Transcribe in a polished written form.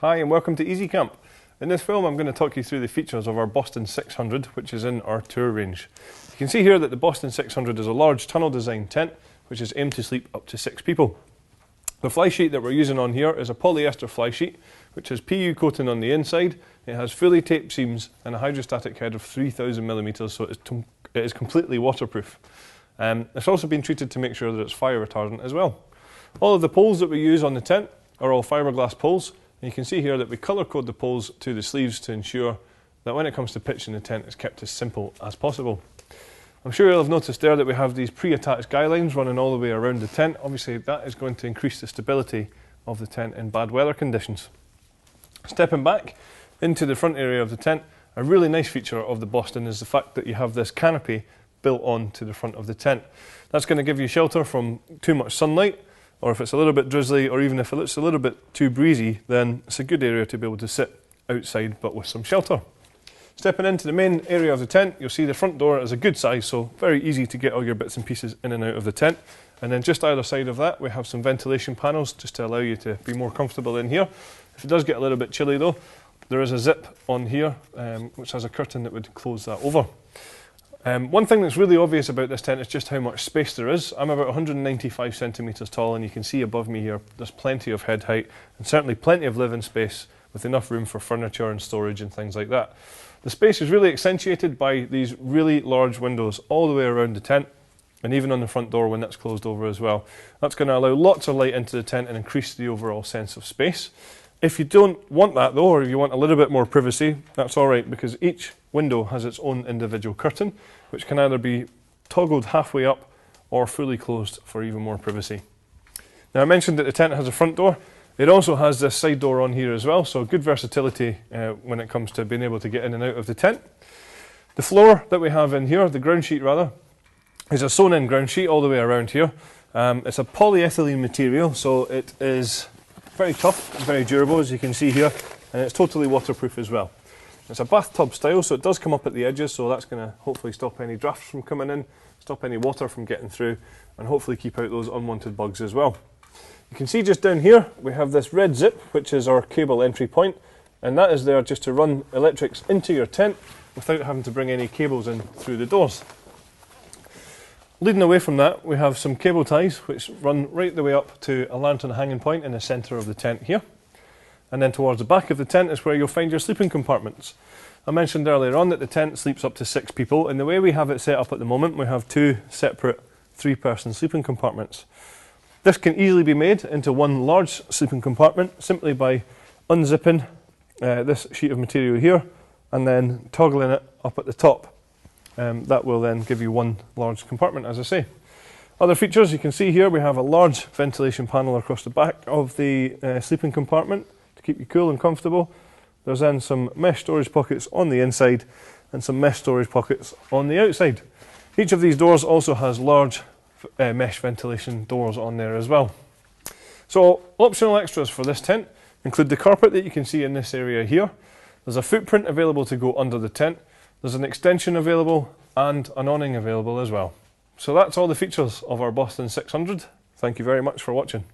Hi and welcome to Easy Camp. In this film I'm going to talk you through the features of our Boston 600, which is in our tour range. You can see here that the Boston 600 is a large tunnel design tent which is aimed to sleep up to 6 people. The fly sheet that we're using on here is a polyester fly sheet which has PU coating on the inside. It has fully taped seams and a hydrostatic head of 3000mm, so it is completely waterproof. It's also been treated to make sure that it's fire retardant as well. All of the poles that we use on the tent are all fiberglass poles. And you can see here that we colour code the poles to the sleeves to ensure that when it comes to pitching the tent it's kept as simple as possible. I'm sure you'll have noticed there that we have these pre-attached guy lines running all the way around the tent. Obviously that is going to increase the stability of the tent in bad weather conditions. Stepping back into the front area of the tent, a really nice feature of the Boston is the fact that you have this canopy built on to the front of the tent. That's going to give you shelter from too much sunlight, or if it's a little bit drizzly, or even if it looks a little bit too breezy, then it's a good area to be able to sit outside but with some shelter. Stepping into the main area of the tent, you'll see the front door is a good size, so very easy to get all your bits and pieces in and out of the tent. And then just either side of that we have some ventilation panels just to allow you to be more comfortable in here. If it does get a little bit chilly though, there is a zip on here which has a curtain that would close that over. One thing that's really obvious about this tent is just how much space there is. I'm about 195 centimetres tall, and you can see above me here there's plenty of head height and certainly plenty of living space with enough room for furniture and storage and things like that. The space is really accentuated by these really large windows all the way around the tent, and even on the front door when that's closed over as well. That's going to allow lots of light into the tent and increase the overall sense of space. If you don't want that though, or if you want a little bit more privacy, that's alright, because each window has its own individual curtain, which can either be toggled halfway up or fully closed for even more privacy. Now I mentioned that the tent has a front door. It also has this side door on here as well, so good versatility when it comes to being able to get in and out of the tent. The floor that we have in here, the ground sheet rather, is a sewn in ground sheet all the way around here. It's a polyethylene material, so it is very tough and very durable, as you can see here, and it's totally waterproof as well. It's a bathtub style, so it does come up at the edges, so that's going to hopefully stop any drafts from coming in, stop any water from getting through, and hopefully keep out those unwanted bugs as well. You can see just down here we have this red zip, which is our cable entry point, and that is there just to run electrics into your tent without having to bring any cables in through the doors. Leading away from that, we have some cable ties which run right the way up to a lantern hanging point in the centre of the tent here. And then towards the back of the tent is where you'll find your sleeping compartments. I mentioned earlier on that the tent sleeps up to 6 people, and the way we have it set up at the moment, we have 2 separate 3-person sleeping compartments. This can easily be made into one large sleeping compartment simply by unzipping this sheet of material here and then toggling it up at the top. That will then give you one large compartment, as I say. Other features you can see here, we have a large ventilation panel across the back of the sleeping compartment to keep you cool and comfortable. There's then some mesh storage pockets on the inside and some mesh storage pockets on the outside. Each of these doors also has large mesh ventilation doors on there as well. So optional extras for this tent include the carpet that you can see in this area here. There's a footprint available to go under the tent. There's an extension available and an awning available as well. So that's all the features of our Boston 600. Thank you very much for watching.